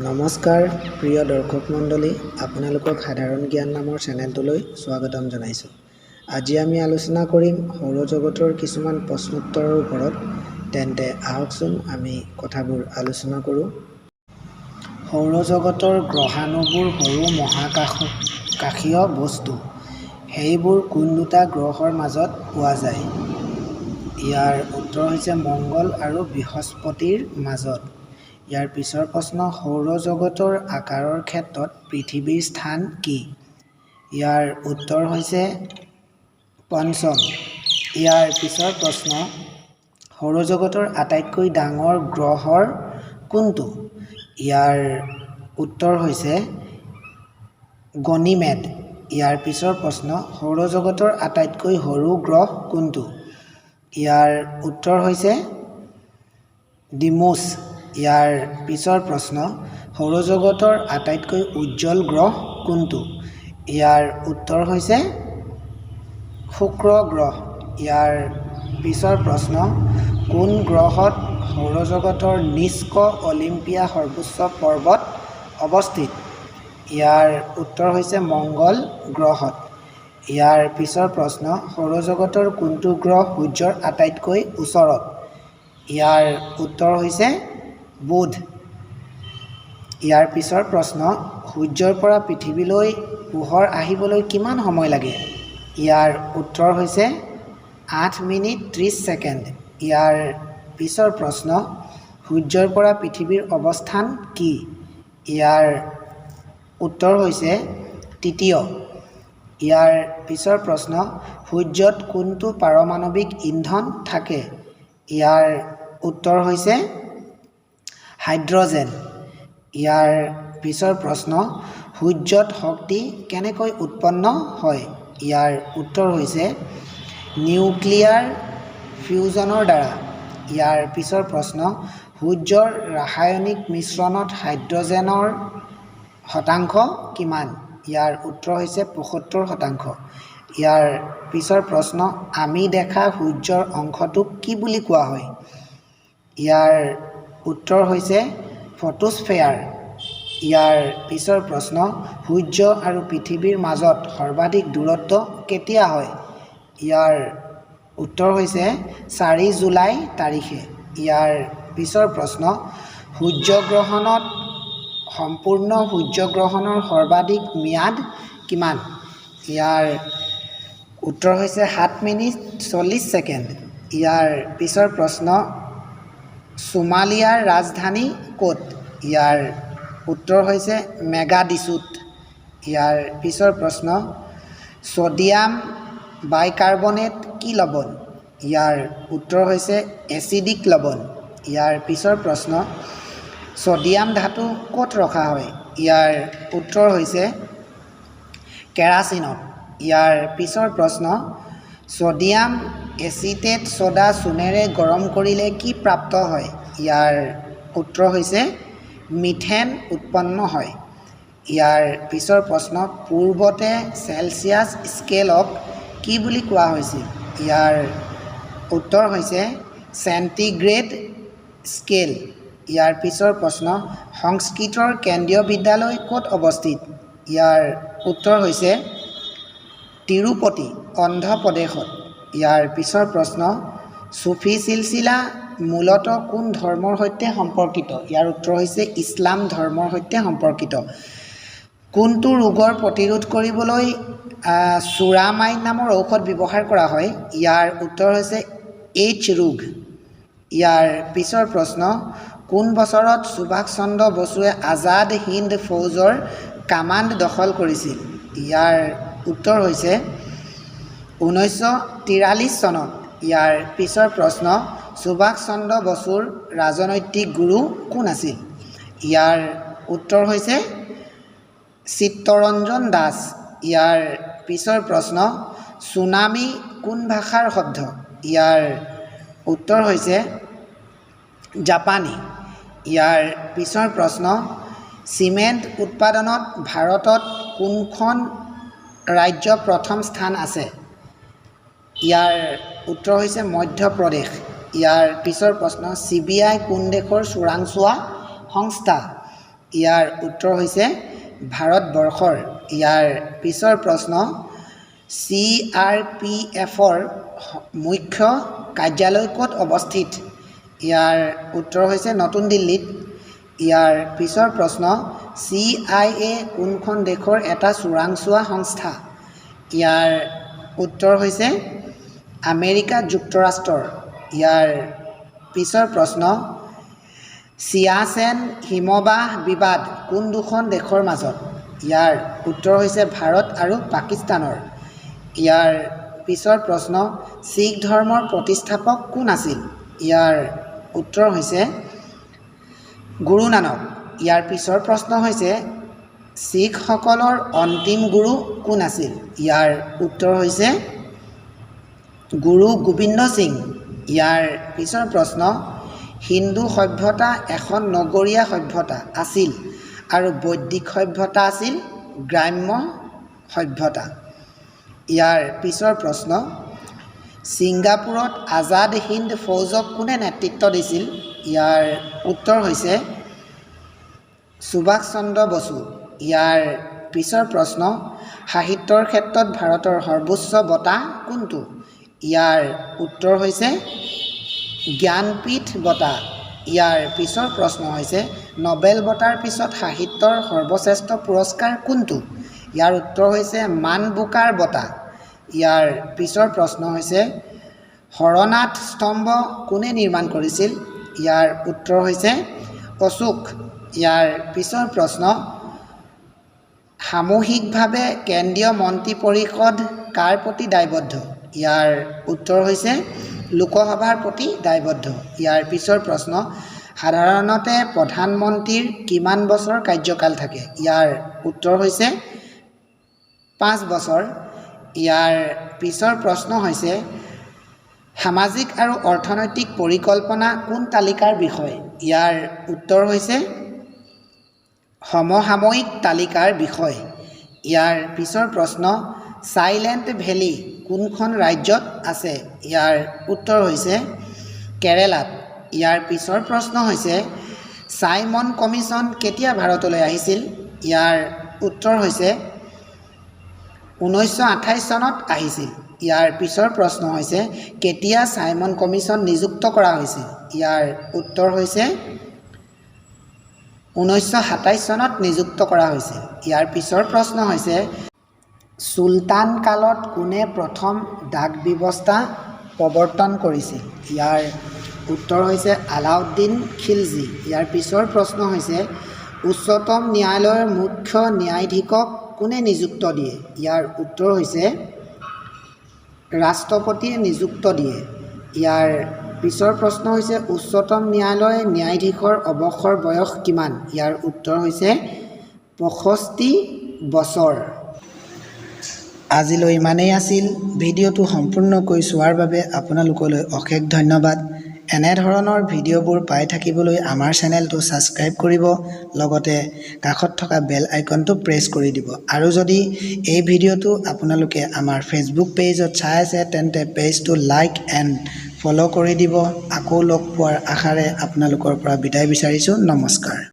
নমস্কাৰ প্ৰিয় দৰ্শক মণ্ডলী, আপোনালোকক সাধাৰণ জ্ঞান নামৰ চেনেলটোলৈ স্বাগতম জনাইছোঁ। আজি আমি আলোচনা কৰিম সৌৰজগতৰ কিছুমান প্ৰশ্নোত্তৰৰ ওপৰত। তেন্তে আহকচোন আমি কথাবোৰ আলোচনা কৰোঁ। সৌৰজগতৰ গ্ৰহাণুবোৰ সৰু মহাকাশীয় বস্তু। সেইবোৰ কোন দুটা গ্ৰহৰ মাজত পোৱা যায়? ইয়াৰ উত্তৰ হৈছে মংগল আৰু বৃহস্পতিৰ মাজত। ইয়াৰ পিছৰ প্ৰশ্ন, সৌৰজগতৰ আকাৰৰ ক্ষেত্ৰত পৃথিৱীৰ স্থান কি? ইয়াৰ উত্তৰ হৈছে পঞ্চম। ইয়াৰ পিছৰ প্ৰশ্ন, সৌৰজগতৰ আটাইতকৈ ডাঙৰ গ্ৰহ কোনটো? ইয়াৰ উত্তৰ হৈছে গনিমেড। ইয়াৰ পিছৰ প্ৰশ্ন, সৌৰজগতৰ আটাইতকৈ সৰু গ্ৰহ কোনটো? ইয়াৰ উত্তৰ হৈছে ডিমোছ। ইয়াৰ পিছৰ প্ৰশ্ন, সৌৰজগতৰ আটাইতকৈ উজ্জ্বল গ্ৰহ কোনটো? ইয়াৰ উত্তৰ হৈছে শুক্ৰ গ্ৰহ। ইয়াৰ পিছৰ প্ৰশ্ন, কোন গ্ৰহত সৌৰজগতৰ নিষ্ক অলিম্পিয়া সৰ্বোচ্চ পৰ্বত অৱস্থিত? ইয়াৰ উত্তৰ হৈছে মংগল গ্ৰহত। ইয়াৰ পিছৰ প্ৰশ্ন, সৌৰজগতৰ কোনটো গ্ৰহ সূৰ্যৰ আটাইতকৈ ওচৰত? ইয়াৰ উত্তৰ হৈছে বুধ। ইয়াৰ পিছৰ প্ৰশ্ন, সূৰ্যৰ পৰা পৃথিৱীলৈ পোহৰ আহিবলৈ কিমান সময় লাগে? ইয়াৰ উত্তৰ হৈছে 8 মিনিট 30 ছেকেণ্ড। ইয়াৰ পিছৰ প্ৰশ্ন, সূৰ্যৰ পৰা পৃথিৱীৰ অৱস্থান কি? ইয়াৰ উত্তৰ হৈছে তৃতীয়। ইয়াৰ পিছৰ প্ৰশ্ন, সূৰ্যত কোনটো পাৰমাণৱিক ইন্ধন থাকে? ইয়াৰ উত্তৰ হৈছে হাইড্ৰজেন। ইয়াৰ পিছৰ প্ৰশ্ন, সূৰ্যত শক্তি কেনেকৈ উৎপন্ন হয়? ইয়াৰ উত্তৰ হৈছে নিউক্লিয়াৰ ফিউজনৰ দ্বাৰা। ইয়াৰ পিছৰ প্ৰশ্ন, সূৰ্যৰ ৰাসায়নিক মিশ্ৰণত হাইড্ৰজেনৰ শতাংশ কিমান? ইয়াৰ উত্তৰ হৈছে 75%। ইয়াৰ পিছৰ প্ৰশ্ন, আমি দেখা সূৰ্যৰ অংশটোক কি বুলি কোৱা হয়? ইয়াৰ উত্তৰ হৈছে ফটোস্ফেয়াৰ। ইয়াৰ পিছৰ প্ৰশ্ন, সূৰ্য আৰু পৃথিৱীৰ মাজত সৰ্বাধিক দূৰত্ব কেতিয়া হয়? ইয়াৰ উত্তৰ হৈছে 4 জুলাই তাৰিখে। ইয়াৰ পিছৰ প্ৰশ্ন, সূৰ্যগ্ৰহণত সম্পূৰ্ণ সূৰ্যগ্ৰহণৰ সৰ্বাধিক ম্যাদ কিমান? ইয়াৰ উত্তৰ হৈছে 7 মিনিট 40 ছেকেণ্ড। ইয়াৰ পিছৰ প্ৰশ্ন, সোমালিয়াৰ ৰাজধানী ক'ত? ইয়াৰ উত্তৰ হৈছে মেগাডিছুত। ইয়াৰ পিছৰ প্ৰশ্ন, ছ'ডিয়াম বাইকাৰ্বনেট কি লৱণ? ইয়াৰ উত্তৰ হৈছে এচিডিক লৱণ। ইয়াৰ পিছৰ প্ৰশ্ন, ছ'ডিয়াম ধাতু ক'ত ৰখা হয়? ইয়াৰ উত্তৰ হৈছে কেৰাচিনত। ইয়াৰ পিছৰ প্ৰশ্ন, ছ'ডিয়াম এচিটেট ছ'ডা চূণেৰে গৰম কৰিলে কি প্ৰাপ্ত হয়? ইয়াৰ উত্তৰ হৈছে মিথেন উৎপন্ন হয়। ইয়াৰ পিছৰ প্ৰশ্ন, পূৰ্বতে চেলছিয়াছ স্কেলক কি বুলি কোৱা হৈছিল? ইয়াৰ উত্তৰ হৈছে চেণ্টিগ্ৰেড স্কেল। ইয়াৰ পিছৰ প্ৰশ্ন, সংস্কৃতৰ কেন্দ্ৰীয় বিদ্যালয় ক'ত অৱস্থিত? ইয়াৰ উত্তৰ হৈছে তিৰুপতি, অন্ধ্ৰ প্ৰদেশত। ইয়াৰ পিছৰ প্ৰশ্ন, চুফী চিলচিলা মূলতঃ কোন ধৰ্মৰ সৈতে সম্পৰ্কিত? ইয়াৰ উত্তৰ হৈছে ইছলাম ধৰ্মৰ সৈতে সম্পৰ্কিত। কোনটো ৰোগৰ প্ৰতিৰোধ কৰিবলৈ চুৰামাইন নামৰ ঔষধ ব্যৱহাৰ কৰা হয়? ইয়াৰ উত্তৰ হৈছে এইচ ৰোগ। ইয়াৰ পিছৰ প্ৰশ্ন, কোন বছৰত সুভাষ চন্দ্ৰ বসুৱে আজাদ হিন্দ ফৌজৰ কামাণ্ড দখল কৰিছিল? ইয়াৰ উত্তৰ হৈছে 1943 চনত। ইয়াৰ পিছৰ প্ৰশ্ন, সুভাষ চন্দ্ৰ বসুৰ ৰাজনৈতিক গুৰু কোন আছিল? ইয়াৰ উত্তৰ হৈছে চিত্তৰঞ্জন দাস। ইয়াৰ পিছৰ প্ৰশ্ন, চুনামি কোন ভাষাৰ শব্দ? ইয়াৰ উত্তৰ হৈছে জাপানী। ইয়াৰ পিছৰ প্ৰশ্ন, চিমেণ্ট উৎপাদনত ভাৰতত কোনখন ৰাজ্য প্ৰথম স্থান আছে? ইয়াৰ উত্তৰ হৈছে মধ্য প্ৰদেশ। ইয়াৰ পিছৰ প্ৰশ্ন, CBI কোন দেশৰ চোৰাংচোৱা সংস্থা? ইয়াৰ উত্তৰ হৈছে ভাৰতবৰ্ষৰ। ইয়াৰ পিছৰ প্ৰশ্ন CRPFৰ মুখ্য কাৰ্যালয় ক'ত অৱস্থিত? ইয়াৰ উত্তৰ হৈছে নতুন দিল্লীত। ইয়াৰ পিছৰ প্ৰশ্ন CIA কোনখন দেশৰ এটা চোৰাংচোৱা সংস্থা? ইয়াৰ উত্তৰ হৈছে আমেৰিকা যুক্তৰাষ্ট্ৰৰ। ইয়াৰ পিছৰ প্ৰশ্ন চিয়াচেন হিমবাহ বিবাদ কোন দুখন দেশৰ মাজত? ইয়াৰ উত্তৰ হৈছে ভাৰত আৰু পাকিস্তানৰ। ইয়াৰ পিছৰ প্ৰশ্ন শিখ ধৰ্মৰ প্ৰতিষ্ঠাপক কোন আছিল? ইয়াৰ উত্তৰ হৈছে গুৰু নানক। ইয়াৰ পিছৰ প্ৰশ্ন হৈছে শিখসকলৰ অন্তিম গুৰু কোন আছিল? ইয়াৰ উত্তৰ হৈছে গুৰু গোবিন্দ সিং। ইয়াৰ পিছৰ প্ৰশ্ন হিন্দু সভ্যতা এখন নগৰীয়া সভ্যতা আছিল আৰু বৈদিক সভ্যতা আছিল গ্ৰাম্য সভ্যতা। ইয়াৰ পিছৰ প্ৰশ্ন ছিংগাপুৰত আজাদ হিন্দ ফৌজক কোনে নেতৃত্ব দিছিল? ইয়াৰ উত্তৰ হৈছে সুভাষ চন্দ্ৰ বসু। ইয়াৰ পিছৰ প্ৰশ্ন সাহিত্যৰ ক্ষেত্ৰত ভাৰতৰ সৰ্বোচ্চ বঁটা কোনটো? ইয়াৰ উত্তৰ হৈছে জ্ঞানপীঠ বঁটা। ইয়াৰ পিছৰ প্ৰশ্ন হৈছে নোবেল বঁটাৰ পিছত সাহিত্যৰ সৰ্বশ্ৰেষ্ঠ পুৰস্কাৰ কোনটো? ইয়াৰ উত্তৰ হৈছে মান বুকাৰ বঁটা। ইয়াৰ পিছৰ প্ৰশ্ন হৈছে হৰনাথ স্তম্ভ কোনে নিৰ্মাণ কৰিছিল? ইয়াৰ উত্তৰ হৈছে অশোক। ইয়াৰ পিছৰ প্ৰশ্ন সামূহিকভাৱে কেন্দ্ৰীয় মন্ত্ৰী পৰিষদ কাৰ প্ৰতি দায়বদ্ধ? ইয়াৰ উত্তৰ হৈছে লোকসভাৰ প্ৰতি দায়বদ্ধ। ইয়াৰ পিছৰ প্ৰশ্ন সাধাৰণতে প্ৰধানমন্ত্ৰীৰ কিমান বছৰ কাৰ্যকাল থাকে? ইয়াৰ উত্তৰ হৈছে 5 বছৰ। ইয়াৰ পিছৰ প্ৰশ্ন হৈছে সামাজিক আৰু অৰ্থনৈতিক পৰিকল্পনা কোন তালিকাৰ বিষয়? ইয়াৰ উত্তৰ হৈছে সমসাময়িক তালিকাৰ বিষয়। ইয়াৰ পিছৰ প্ৰশ্ন চাইলেণ্ট ভেলী কোনখন ৰাজ্যত আছে? ইয়াৰ উত্তৰ হৈছে কেৰেলাত। ইয়াৰ পিছৰ প্ৰশ্ন হৈছে চাইমন কমিশ্যন কেতিয়া ভাৰতলৈ আহিছিল? ইয়াৰ উত্তৰ হৈছে 1928 চনত আহিছিল। ইয়াৰ পিছৰ প্ৰশ্ন হৈছে কেতিয়া চাইমন কমিশ্যন নিযুক্ত কৰা হৈছিল? ইয়াৰ উত্তৰ হৈছে 1927 চনত নিযুক্ত কৰা হৈছিল। ইয়াৰ পিছৰ প্ৰশ্ন হৈছে চুলতান কালত কোনে প্ৰথম ডাক ব্যৱস্থা প্ৰৱৰ্তন কৰিছিল? ইয়াৰ উত্তৰ হৈছে আলাউদ্দিন খিলজী। ইয়াৰ পিছৰ প্ৰশ্ন হৈছে উচ্চতম ন্যায়ালয়ৰ মুখ্য ন্যায়াধীশক কোনে নিযুক্ত দিয়ে? ইয়াৰ উত্তৰ হৈছে ৰাষ্ট্ৰপতিয়ে নিযুক্ত দিয়ে। ইয়াৰ পিছৰ প্ৰশ্ন হৈছে উচ্চতম ন্যায়ালয় ন্যায়াধীশৰ অৱসৰ বয়স কিমান? ইয়াৰ উত্তৰ হৈছে 65 বছৰ। আজিলৈ ইমানেই আছিল। ভিডিঅ'টো সম্পূৰ্ণকৈ চোৱাৰ বাবে আপোনালোকলৈ অশেষ ধন্যবাদ। এনেধৰণৰ ভিডিঅ'বোৰ পাই থাকিবলৈ আমাৰ চেনেলটো ছাবস্ক্ৰাইব কৰিব, লগতে কাষত থকা বেল আইকনটো প্ৰেছ কৰি দিব। আৰু যদি এই ভিডিঅ'টো আপোনালোকে আমাৰ ফেচবুক পেজত চাই আছে তেন্তে পেজটো লাইক এণ্ড ফ'ল' কৰি দিব। আকৌ লগ পোৱাৰ আশাৰে আপোনালোকৰ পৰা বিদায় বিচাৰিছোঁ। নমস্কাৰ।